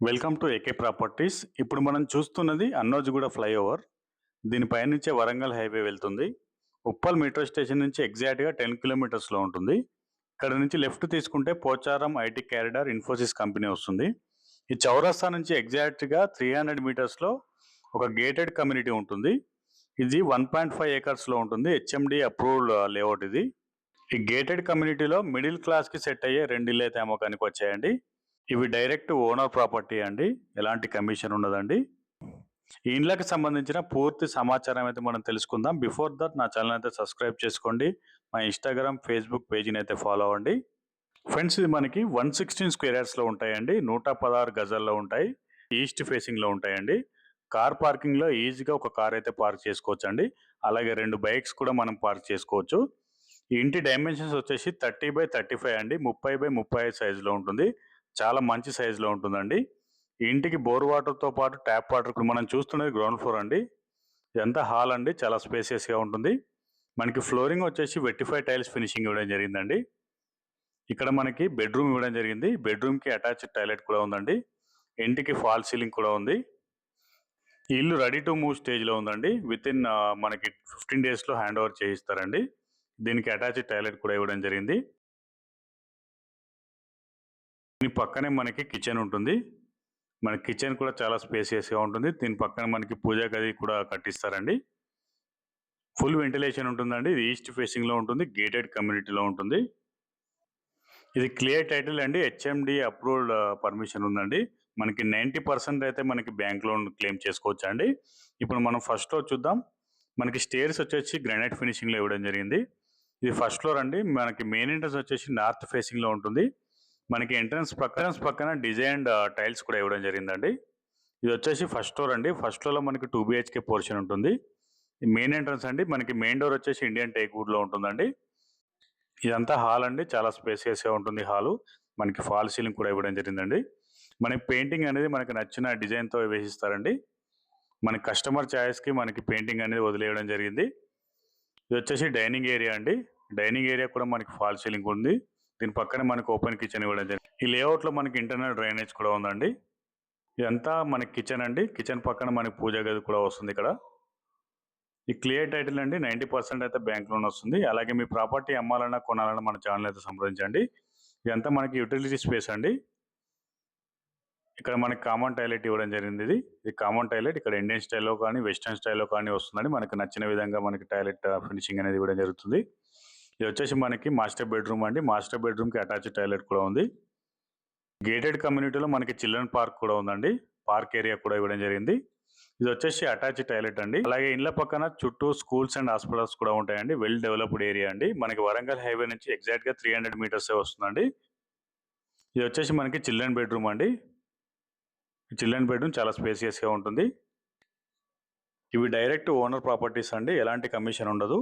Welcome to AK properties. ఇప్పుడు మనం చూస్తున్నది అన్నోజిగూడ ఫ్లైఓవర్. దీని పైనుంచే వరంగల్ హైవే వెళ్తుంది. ఉప్పల్ మెట్రో స్టేషన్ నుంచి ఎగ్జాక్ట్గా 10 కిలోమీటర్స్లో ఉంటుంది. ఇక్కడ నుంచి లెఫ్ట్ తీసుకుంటే Pocharam IT corridor Infosys company వస్తుంది. ఈ చౌరస్తా నుంచి ఎగ్జాక్ట్గా 300 మీటర్స్లో ఒక గేటెడ్ కమ్యూనిటీ ఉంటుంది. ఇది 1.5 ఏకర్స్లో ఉంటుంది. హెచ్ఎండి అప్రూవ్డ్ లేఅవుట్ ఇది. ఈ గేటెడ్ కమ్యూనిటీలో మిడిల్ క్లాస్కి సెట్ అయ్యే 2 ఇళ్ళు అయితే అమ్మకానికి వచ్చాయండి. ఇవి డైరెక్ట్ ఓనర్ ప్రాపర్టీ అండి, ఎలాంటి కమిషన్ ఉండదండి. ఈ ఇండ్లకు సంబంధించిన పూర్తి సమాచారం అయితే మనం తెలుసుకుందాం. బిఫోర్ దట్ నా ఛానల్ అయితే సబ్స్క్రైబ్ చేసుకోండి. మా ఇన్స్టాగ్రామ్, ఫేస్బుక్ పేజీని అయితే ఫాలో అవ్వండి. ఫ్రెండ్స్, ఇది మనకి 116 స్క్వేర్ యార్డ్స్లో ఉంటాయండి. 116 గజాల్లో ఉంటాయి. ఈస్ట్ ఫేసింగ్లో ఉంటాయండి. కార్ పార్కింగ్లో ఈజీగా ఒక కార్ అయితే పార్క్ చేసుకోవచ్చు అండి. అలాగే 2 బైక్స్ కూడా మనం పార్క్ చేసుకోవచ్చు. ఈ ఇంటి డైమెన్షన్స్ వచ్చేసి 30x35 అండి, 30x35 సైజులో ఉంటుంది. చాలా మంచి సైజులో ఉంటుందండి. ఈ ఇంటికి బోర్ వాటర్తో పాటు ట్యాప్ వాటర్ మనం చూస్తున్నది గ్రౌండ్ ఫ్లోర్ అండి. ఇదంతా హాల్ అండి, చాలా స్పేసియస్గా ఉంటుంది. మనకి ఫ్లోరింగ్ వచ్చేసి వెట్టిఫై టైల్స్ ఫినిషింగ్ ఇవ్వడం జరిగిందండి. ఇక్కడ మనకి బెడ్రూమ్ ఇవ్వడం జరిగింది. బెడ్రూమ్కి అటాచ్డ్ టాయిలెట్ కూడా ఉందండి. ఇంటికి ఫాల్ సీలింగ్ కూడా ఉంది. ఈ ఇల్లు రెడీ టు మూవ్ స్టేజ్లో ఉందండి. విత్ ఇన్ మనకి 15 డేస్లో హ్యాండ్ ఓవర్ చేయిస్తారండి. దీనికి అటాచ్డ్ టాయిలెట్ కూడా ఇవ్వడం జరిగింది. దీని పక్కనే మనకి కిచెన్ ఉంటుంది. మన కిచెన్ కూడా చాలా స్పేసియస్గా ఉంటుంది. దీని పక్కన మనకి పూజా గది కూడా కట్టిస్తారండి. ఫుల్ వెంటిలేషన్ ఉంటుందండి. ఇది ఈస్ట్ ఫేసింగ్లో ఉంటుంది. గేటెడ్ కమ్యూనిటీలో ఉంటుంది. ఇది క్లియర్ టైటిల్ అండి. హెచ్ఎండి అప్రూవ్డ్ పర్మిషన్ ఉందండి. మనకి 90% అయితే మనకి బ్యాంక్ లోన్ క్లెయిమ్ చేసుకోవచ్చు అండి. ఇప్పుడు మనం ఫస్ట్ ఫ్లోర్ చూద్దాం. మనకి స్టేర్స్ వచ్చేసి గ్రానైట్ ఫినిషింగ్లో ఇవ్వడం జరిగింది. ఇది ఫస్ట్ ఫ్లోర్ అండి. మనకి మెయిన్ ఎంట్రన్స్ వచ్చేసి నార్త్ ఫేసింగ్లో ఉంటుంది. మనకి ఎంట్రన్స్ పక్కన డిజైన్డ్ టైల్స్ కూడా ఇవ్వడం జరిగిందండి. ఇది వచ్చేసి ఫస్ట్ ఫ్లోర్ అండి. ఫస్ట్ ఫ్లోర్లో మనకి 2 BHK పోర్షన్ ఉంటుంది. మెయిన్ ఎంట్రన్స్ అండి. మనకి మెయిన్ డోర్ వచ్చేసి ఇండియన్ టేక్ వుడ్లో ఉంటుందండి. ఇదంతా హాల్ అండి, చాలా స్పేసియస్గా ఉంటుంది హాలు. మనకి ఫాల్ సీలింగ్ కూడా ఇవ్వడం జరిగిందండి. మనకి పెయింటింగ్ అనేది మనకి నచ్చిన డిజైన్తో వేసిస్తారండి. మన కస్టమర్ ఛాయిస్కి మనకి పెయింటింగ్ అనేది వదిలేయడం జరిగింది. ఇది వచ్చేసి డైనింగ్ ఏరియా అండి. డైనింగ్ ఏరియా కూడా మనకి ఫాల్ సీలింగ్ ఉంది. దీని పక్కనే మనకి ఓపెన్ కిచెన్ ఇవ్వడం జరిగింది. ఈ లేఅవుట్లో మనకి ఇంటర్నల్ డ్రైనేజ్ కూడా ఉందండి. ఇదంతా మనకి కిచెన్ అండి. కిచెన్ పక్కన మనకి పూజా గది కూడా వస్తుంది. ఇక్కడ ఈ క్లియర్ టైటిల్ అండి. 90% అయితే బ్యాంక్ లోన్ వస్తుంది. అలాగే మీ ప్రాపర్టీ అమ్మాలన్నా కొనాలన్నా మన ఛానల్ అయితే సంప్రదించండి. ఇదంతా మనకి యూటిలిటీ స్పేస్ అండి. ఇక్కడ మనకి కామన్ టాయిలెట్ ఇవ్వడం జరిగింది. ఇది కామన్ టాయిలెట్. ఇక్కడ ఇండియన్ స్టైల్లో కానీ వెస్టర్న్ స్టైల్లో కానీ వస్తుందండి. మనకి నచ్చిన విధంగా మనకి టాయిలెట్ ఫినిషింగ్ అనేది ఇవ్వడం జరుగుతుంది. ఇది వచ్చేసి మనకి మాస్టర్ బెడ్రూమ్ అండి. మాస్టర్ బెడ్రూమ్కి అటాచ్డ్ టాయిలెట్ కూడా ఉంది. గేటెడ్ కమ్యూనిటీలో మనకి చిల్డ్రన్ పార్క్ కూడా ఉందండి. పార్క్ ఏరియా కూడా ఇవ్వడం జరిగింది. ఇది వచ్చేసి అటాచ్డ్ టాయిలెట్ అండి. అలాగే ఇండ్ల పక్కన చుట్టూ స్కూల్స్ అండ్ హాస్పిటల్స్ కూడా ఉంటాయండి. వెల్ డెవలప్డ్ ఏరియా అండి. మనకి వరంగల్ హైవే నుంచి ఎగ్జాక్ట్గా 300 మీటర్సే వస్తుందండి. ఇది వచ్చేసి మనకి చిల్డ్రన్ బెడ్రూమ్ అండి. చిల్డ్రన్ బెడ్రూమ్ చాలా స్పేసియస్గా ఉంటుంది. ఇవి డైరెక్ట్ ఓనర్ ప్రాపర్టీస్ అండి, ఎలాంటి కమిషన్ ఉండదు.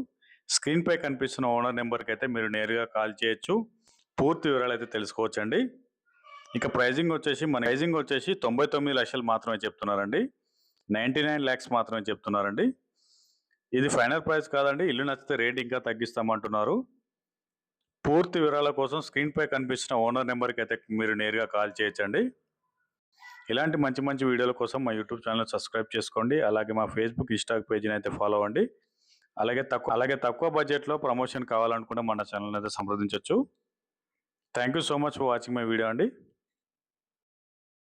స్క్రీన్ పై కనిపిస్తున్న ఓనర్ నెంబర్కి అయితే మీరు నేరుగా కాల్ చేయొచ్చు. పూర్తి వివరాలు అయితే తెలుసుకోవచ్చు అండి. ఇక ప్రైజింగ్ వచ్చేసి 99 లక్షలు మాత్రమే చెప్తున్నారండి. 99 lakhs మాత్రమే చెప్తున్నారండి. ఇది ఫైనల్ ప్రైస్ కాదండి. ఇల్లు నచ్చితే రేట్ ఇంకా తగ్గిస్తామంటున్నారు. పూర్తి వివరాల కోసం స్క్రీన్ పై కనిపిస్తున్న ఓనర్ నెంబర్కి అయితే మీరు నేరుగా కాల్ చేయొచ్చండి. ఇలాంటి మంచి మంచి వీడియోల కోసం మా యూట్యూబ్ ఛానల్ సబ్స్క్రైబ్ చేసుకోండి. అలాగే మా ఫేస్బుక్, ఇన్స్టా పేజీని అయితే ఫాలో అవ్వండి. అలాగే తక్కువ బడ్జెట్లో ప్రమోషన్ కావాలనుకుంటే మన ఛానల్ అయితే సంప్రదించవచ్చు. Thank you so much for watching my video అండి.